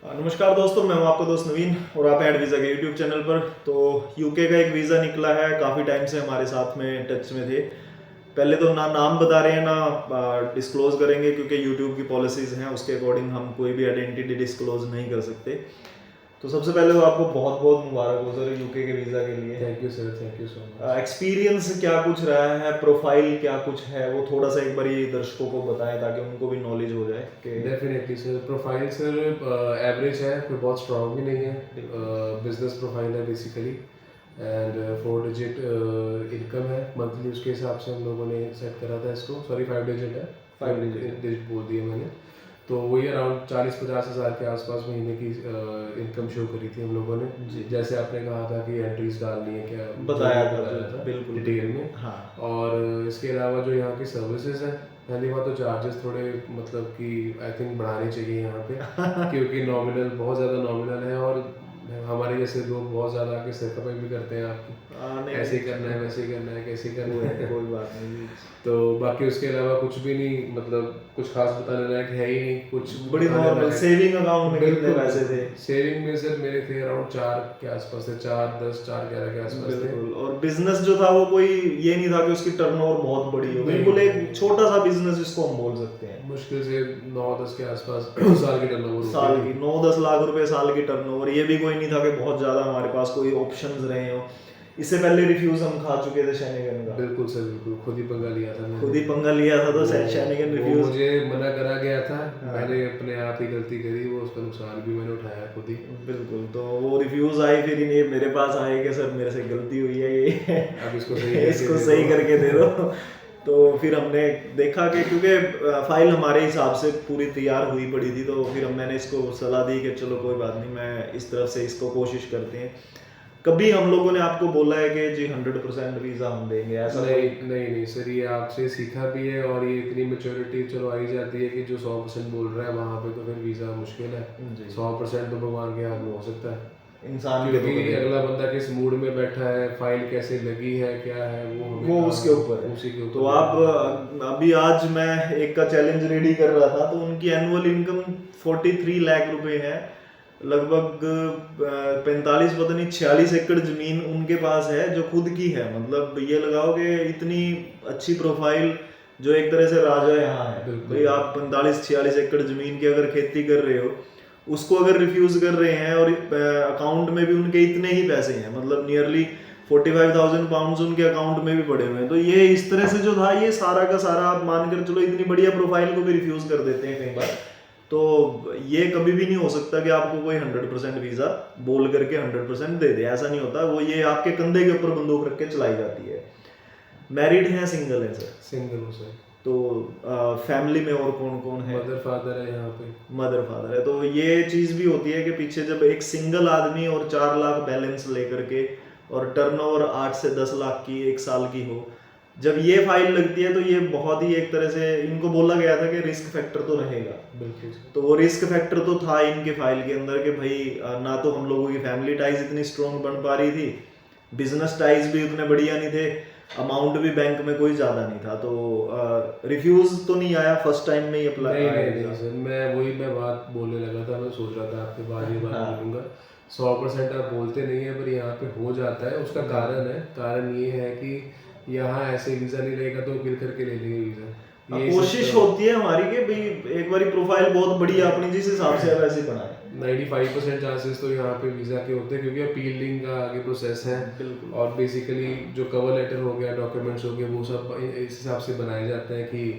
नमस्कार दोस्तों, मैं हूं आपका दोस्त नवीन और आप हैं एड वीज़ा के यूट्यूब चैनल पर। तो यूके का एक वीज़ा निकला है, काफ़ी टाइम से हमारे साथ में टच में थे। पहले तो ना नाम बता रहे हैं ना डिस्क्लोज़ करेंगे, क्योंकि यूट्यूब की पॉलिसीज़ हैं, उसके अकॉर्डिंग हम कोई भी आइडेंटिटी डिस्क्लोज़ नहीं कर सकते। तो सबसे पहले तो आपको बहुत बहुत मुबारक हो सर यूके के वीज़ा के लिए। Thank you sir, thank you so much. Experience क्या कुछ रहा है, प्रोफाइल क्या कुछ है, वो थोड़ा सा एक बार ये दर्शकों को बताएं ताकि उनको भी नॉलेज हो जाए कि definitely sir, profile sir average है, कोई बहुत स्ट्रॉन्ग भी नहीं है। बिजनेस प्रोफाइल है बेसिकली एंड 4 डिजिट इनकम है मंथली, उसके हिसाब से हम लोगों ने सेट करा था इसको। सॉरी 5 डिजिट है, 5 डिजिट बोल दिया मैंने। तो वही अराउंड 40-50 हज़ार के आसपास महीने की इनकम शो करी थी हम लोगों ने। जी। जैसे आपने कहा था कि एंट्रीज डालनी है, क्या बताया था, बताया था बिल्कुल डिटेल में। हाँ। और इसके अलावा जो यहाँ की सर्विसेज हैं, पहली बात तो चार्जेस थोड़े मतलब कि आई थिंक बढ़ाने चाहिए यहाँ पे क्योंकि नॉमिनल बहुत ज़्यादा नॉमिनल है और हमारे जैसे लोग बहुत ज़्यादा आके सिर खपाई भी करते हैं आपकी, नहीं, ऐसे ही करना है, वैसे ही करना है, कैसे ही करना है। कोई बात नहीं। तो बाकी उसके अलावा कुछ भी नहीं, मतलब कुछ खास बताने लायक है ही नहीं, कुछ बड़ी बताने नॉर्मल लायक। सेविंग अकाउंट में कितने बिल्कुल पैसे थे? सेविंग में सर मेरे थे अराउंड 4 के आसपास थे, 4-10 4-11 के आसपास थे। बिल्कुल। और बिजनेस जो था वो कोई ये नहीं था कि उसकी टर्नओवर बहुत बड़ी हो, नहीं, बिल्कुल एक नहीं। छोटा सा बिजनेस जिसको हम बोल सकते हैं। मुश्किल से 9-10 के आसपास साल की टर्नओवर साल होती की थी। 9-10 लाख रुपए साल की टर्नओवर, ये भी कोई नहीं था कि बहुत ज्यादा हमारे पास कोई ऑप्शंस रहे हो। इससे पहले रिफ्यूज हम खा चुके थे शैनिगन का। बिल्कुल सर, बिल्कुल खुद ही पंगा लिया था मैंने। खुद ही पंगा लिया था, तो शैनिगन वो रिफ्यूज। मुझे मना करा गया था, हाँ। मैंने अपने आप ही गलती करी, वो उसका नुकसान भी मैंने उठाया खुद ही। बिल्कुल। तो वो रिव्यूज आए, फिर ये मेरे पास आए कि सर मेरे से गलती हुई है, ये अब इसको सही करके इसको दे सही दो। करके दे दो। तो फिर हमने देखा कि क्योंकि फाइल हमारे हिसाब से पूरी तैयार हुई पड़ी थी, तो फिर मैंने इसको सलाह दी कि चलो कोई बात नहीं, मैं इस तरफ से इसको कोशिश करते हैं। कभी हम लोगों ने आपको बोला है कि जी 100% वीज़ा हम देंगे, ऐसा नहीं नहीं नहीं सर, ये आपसे सीखा भी है और ये इतनी मेच्योरिटी चलो आ ही जाती है कि जो 100% बोल रहा है वहाँ पे तो फिर वीज़ा मुश्किल है। जी 100% तो भगवान के हाथ में हो सकता है, इंसान के तो क्योंकि कभी अगला बंदा किस मूड में बैठा है, फाइल कैसे लगी है, क्या है, वो हमें वो कहाँ, उसके ऊपर है। उसी के ऊपर तो आप डिपेंड करता है। अभी आज मैं एक का चैलेंज रेडी कर रहा था, तो उनकी एनुअल इनकम 43 लाख रुपए है, लगभग 45 पता नहीं 46 एकड़ जमीन उनके पास है जो खुद की है। मतलब ये लगाओ कि इतनी अच्छी प्रोफाइल, जो एक तरह से राजा यहाँ है। बिल्कुल। भाई आप 45-46 एकड़ जमीन की अगर खेती कर रहे हो, उसको अगर रिफ्यूज कर रहे हैं और अकाउंट में भी उनके इतने ही पैसे हैं, मतलब नियरली 45,000 पाउंड्स उनके अकाउंट में भी पड़े हुए हैं। तो ये इस तरह से जो था, ये सारा का सारा आप मानकर चलो, इतनी बढ़िया प्रोफाइल को भी रिफ्यूज कर देते हैं कई बार। तो ये कभी भी नहीं हो सकता कि आपको कोई 100% वीज़ा बोल करके 100% दे दे, ऐसा नहीं होता। वो ये आपके कंधे के ऊपर बंदूक रख के चलाई जाती है। मैरिड है, सिंगल है सर? सिंगल हूँ सर। तो फैमिली में और कौन कौन है? मदर फादर है यहाँ पे। मदर फादर है। तो ये चीज़ भी होती है कि पीछे जब एक सिंगल आदमी और 4 लाख बैलेंस लेकर के और टर्नओवर 8 से 10 लाख की एक साल की हो, जब ये फाइल लगती है, तो ये बहुत ही एक तरह से इनको बोला गया था कि रिस्क फैक्टर तो रहेगा। बिल्कुल सर। तो वो रिस्क फैक्टर तो था इनके फाइल के अंदर कि भाई ना तो हम लोगों की फैमिली टाइज इतनी स्ट्रॉन्ग बन पा रही थी, बिजनेस टाइज भी उतने बढ़िया नहीं थे, अमाउंट भी बैंक में कोई ज़्यादा नहीं था। तो रिफ्यूज तो नहीं आया फर्स्ट टाइम में ही अप्लाई नहीं आया नहीं नहीं सर, मैं बात बोलने लगा था, मैं सोच रहा था आपके बाद ये बात बोलूँगा। 100% आप बोलते नहीं है, पर यहाँ पे हो जाता है। उसका कारण ये है कि यहाँ ऐसे वीज़ा नहीं रहेगा तो अपील करके ले लेंगे वीज़ा। ये कोशिश होती है हमारी कि भाई एक बारी प्रोफाइल बहुत बढ़िया अपनी जिस हिसाब से है वैसे बनाए। 95% चांसेस तो यहाँ पे वीज़ा के होते हैं, क्योंकि अपीलिंग का आगे प्रोसेस है। बिल्कुल। और बेसिकली जो कवर लेटर हो गया, डॉक्यूमेंट्स हो गए, वो सब इस हिसाब से बनाए जाते हैं कि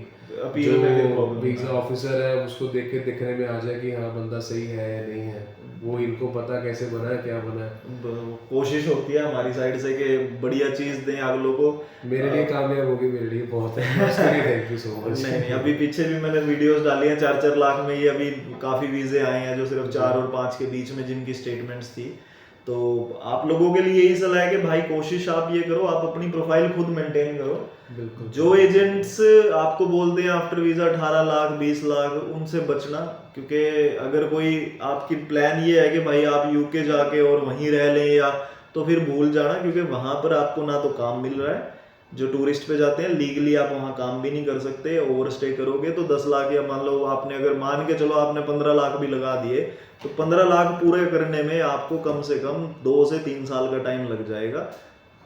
अपील में भी जो प्रॉब्लम वीज़ा ऑफिसर है उसको देख के दिखने में आ जाए कि हाँ बंदा सही है या नहीं है। वो इनको पता कैसे बना है, क्या बना है। कोशिश होती है हमारी साइड से कि बढ़िया चीज़ दें अगलों को। मेरे लिए कामयाब होगी, मेरे लिए बहुत है, उसके लिए थैंक यू सो मच। नहीं नहीं, अभी पीछे भी मैंने वीडियोस डाली हैं 4-4 लाख में ही, अभी काफ़ी वीज़े आए हैं जो सिर्फ 4 और 5 के बीच में जिनकी स्टेटमेंट्स थी। तो आप लोगों के लिए यही सलाह है कि भाई कोशिश आप ये करो, आप अपनी प्रोफाइल खुद मेंटेन करो। बिल्कुल। जो एजेंट्स आपको बोलते हैं आफ्टर वीज़ा 18 लाख 20 लाख, उनसे बचना। क्योंकि अगर कोई आपकी प्लान ये है कि भाई आप यूके जाके और वहीं रह लें, या तो फिर भूल जाना, क्योंकि वहाँ पर आपको ना तो काम मिल रहा है, जो टूरिस्ट पे जाते हैं लीगली आप वहाँ काम भी नहीं कर सकते, ओवर स्टे करोगे तो 10 लाख, या मान लो आपने अगर मान के चलो आपने 15 लाख भी लगा दिए तो 15 लाख पूरे करने में आपको कम से कम 2 से 3 साल का टाइम लग जाएगा,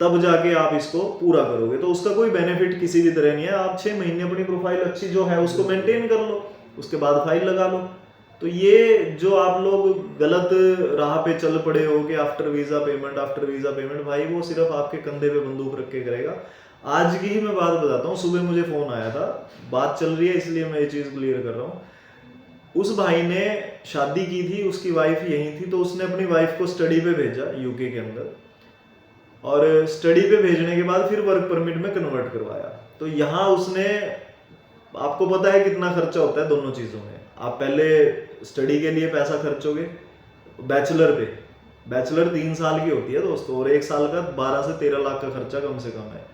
तब जाके आप इसको पूरा करोगे। तो उसका कोई बेनिफिट किसी भी तरह नहीं है। आप 6 महीने अपनी प्रोफाइल अच्छी जो है उसको मेंटेन कर लो, उसके बाद फाइल लगा लो। तो ये जो आप लोग गलत राह पे चल पड़े हो कि आफ्टर वीजा पेमेंट, भाई वो सिर्फ आपके कंधे पे बंदूक रख के करेगा। आज की ही मैं बात बताता हूँ, सुबह मुझे फोन आया था, बात चल रही है इसलिए मैं ये चीज क्लियर कर रहा हूँ। उस भाई ने शादी की थी, उसकी वाइफ यहीं थी, तो उसने अपनी वाइफ को स्टडी पे भेजा यूके के अंदर, और स्टडी पे भेजने के बाद फिर वर्क परमिट में कन्वर्ट करवाया। तो यहाँ उसने, आपको पता है कितना खर्चा होता है दोनों चीज़ों में। आप पहले स्टडी के लिए पैसा खर्चोगे बैचलर पे, बैचलर 3 साल की होती है दोस्तों, और 1 साल का 12 से 13 लाख का खर्चा कम से कम है।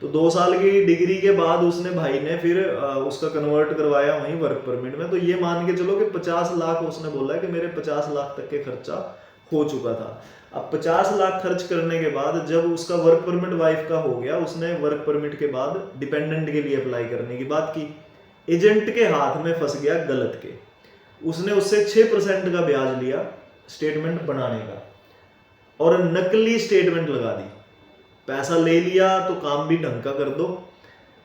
तो 2 साल की डिग्री के बाद उसने भाई ने फिर उसका कन्वर्ट करवाया वहीं वर्क परमिट में। तो ये मान के चलो कि 50 लाख उसने बोला है कि मेरे 50 लाख तक के खर्चा हो चुका था। अब 50 लाख खर्च करने के बाद जब उसका वर्क परमिट वाइफ का हो गया, उसने वर्क परमिट के बाद डिपेंडेंट के लिए अप्लाई करने की बात की, एजेंट के हाथ में फंस गया गलत के। उसने उससे 6% का ब्याज लिया स्टेटमेंट बनाने का, और नकली स्टेटमेंट लगा दी। पैसा ले लिया तो काम भी ढंग का कर दो,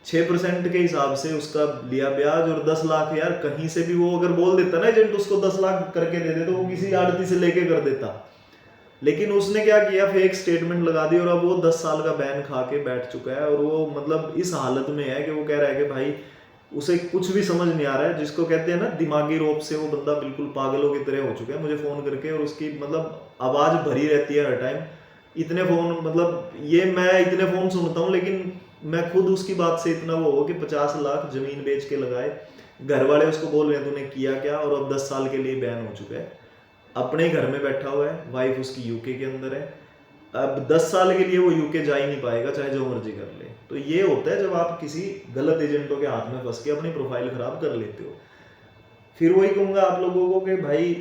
6% के हिसाब से उसका लिया ब्याज, और 10 लाख यार कहीं से भी वो अगर बोल देता ना एजेंट उसको 10 लाख करके दे दे, तो वो किसी आड़ती से लेके कर देता। लेकिन उसने क्या किया, फेक स्टेटमेंट लगा दी, और अब वो 10 साल का बैन खा के बैठ चुका है। और वो मतलब इस हालत में है कि वो कह रहा है कि भाई उसे कुछ भी समझ नहीं आ रहा है, जिसको कहते हैं ना दिमागी रोग से वो बंदा बिल्कुल पागलों की तरह हो चुका है। मुझे फोन करके, और उसकी मतलब आवाज भरी रहती है हर टाइम, इतने फोन, मतलब ये मैं इतने फोन सुनता हूँ, लेकिन मैं खुद उसकी बात से इतना वो हो कि 50 लाख जमीन बेच के लगाए, घर वाले उसको बोल रहे हैं तूने किया क्या, और अब 10 साल के लिए बैन हो चुका है, अपने घर में बैठा हुआ है, वाइफ उसकी यूके के अंदर है, अब 10 साल के लिए वो यूके जा ही नहीं पाएगा चाहे जो मर्जी कर ले। तो ये होता है जब आप किसी गलत एजेंटों के हाथ में फंस के अपनी प्रोफाइल खराब कर लेते हो। फिर वही कहूंगा आप लोगों को कि भाई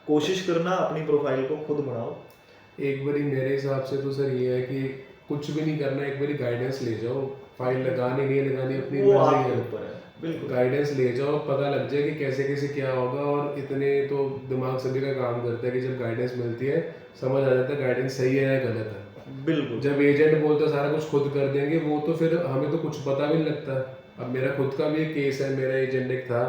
कोशिश करना अपनी प्रोफाइल को खुद बनाओ। एक बारी मेरे हिसाब से तो सर ये है कि कुछ भी नहीं करना, एक बारी गाइडेंस ले जाओ, फाइल लगानी नहीं लगानी अपनी वो मर्जी आपके है, ऊपर है, बिल्कुल गाइडेंस ले जाओ, पता लग जाए कि कैसे कैसे क्या होगा। और इतने तो दिमाग सभी का काम करता है कि जब गाइडेंस मिलती है समझ आ जाता है गाइडेंस सही है या गलत है। बिल्कुल। जब एजेंट बोलता है सारा कुछ खुद कर देंगे, वो तो फिर हमें तो कुछ पता भी नहीं लगता। अब मेरा खुद का भी एक केस है, मेरा एजेंट एक था,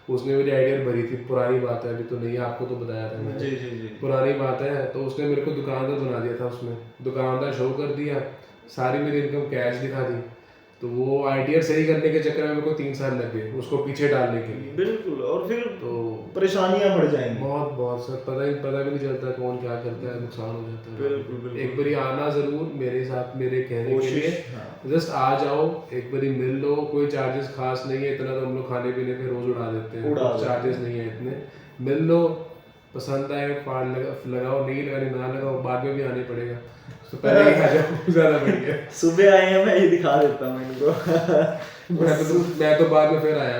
उसने मेरी आइडिया भरी थी, पुरानी बात है अभी तो नहीं, आपको तो बताया था मैंने, जी। पुरानी बात है। तो उसने मेरे को दुकानदार बना दिया था, उसमें दुकानदार शो कर दिया, सारी मेरी इनकम कैश दिखा दी। तो वो आइडिया सही करने के चक्कर में मेरे को 3 साल लग गए उसको पीछे डालने के लिए। बिल्कुल, और फिर तो परेशानियां बढ़ जाएंगी। बहुत सर, पता भी नहीं चलता कौन क्या करता है, नुकसान हो जाता है। बिल्कुल। एक बारी आना जरूर मेरे साथ, मेरे कहने के लिए हाँ। जस्ट आ जाओ, एक बारी मिल लो, कोई चार्जेस खास नहीं है, इतना तो हम लोग खाने पीने पे रोज उड़ा देते हैं, चार्जेस नहीं है इतने। मिल लो, पसंद आए फाड़ लगाओ, नहीं लगानी ना लगाओ, बाद में भी आने पड़ेगा, तो पहले ही खा जाओ ज्यादा बढ़िया। सुबह आए हैं, मैं ये दिखा देता हूँ इनको। मैं तो बाद में फिर आया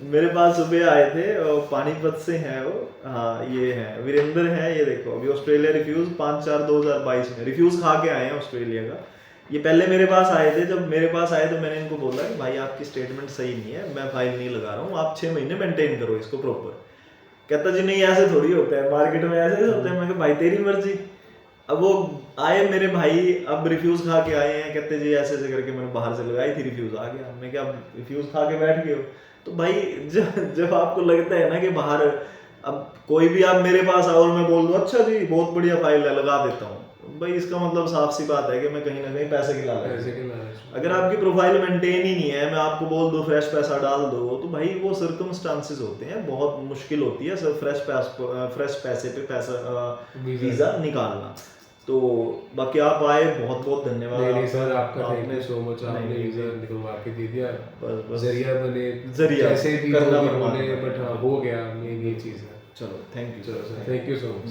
मेरे पास सुबह आए थे, और पानीपत से हैं वो, हाँ ये हैं वीरेंद्र हैं, ये देखो अभी ऑस्ट्रेलिया रिफ्यूज 5/4/2022 में रिफ्यूज खा के आए हैं ऑस्ट्रेलिया का। ये पहले मेरे पास आए थे, जब मेरे पास आए तो मैंने इनको बोला कि भाई आपकी स्टेटमेंट सही नहीं है, मैं फाइल नहीं लगा रहा हूँ, आप 6 महीने मेंटेन करो इसको प्रॉपर। कहता जी नहीं ऐसे थोड़ी होता है, मार्केट में ऐसे होते हैं। मैं कहा भाई तेरी मर्जी। अब वो आए मेरे भाई, अब रिफ्यूज खा के आए हैं, कहते जी ऐसे ऐसे करके मैंने बाहर से लगाई थी, रिफ्यूज आ गया। मैं क्या रिफ्यूज खा के बैठ गए हो? तो भाई जब आपको लगता है ना कि बाहर, अब कोई भी आप मेरे पास आओ और मैं बोल दूं अच्छा जी बहुत बढ़िया फाइल है लगा देता हूँ, भाई इसका मतलब साफ सी बात है कि मैं कहीं ना कहीं पैसे की लालच। अगर आपकी प्रोफाइल मेंटेन ही नहीं है, मैं आपको बोल दूं फ्रेश पैसा डाल दो, तो भाई वो सर्कमस्टांसेस होते हैं, बहुत मुश्किल होती है सर फ्रेश पैसे पे पैसा वीजा निकालना। तो बाकी आप आए, बहुत बहुत धन्यवाद। नहीं सर, आपका थैंक यू सो मच, आपने वीजा निकलवा के दे दिया, जरिया बने, जैसे भी करना बने, बट हाँ हो गया, ये चीज़ है। चलो थैंक यू। चलो sir, thank you so much.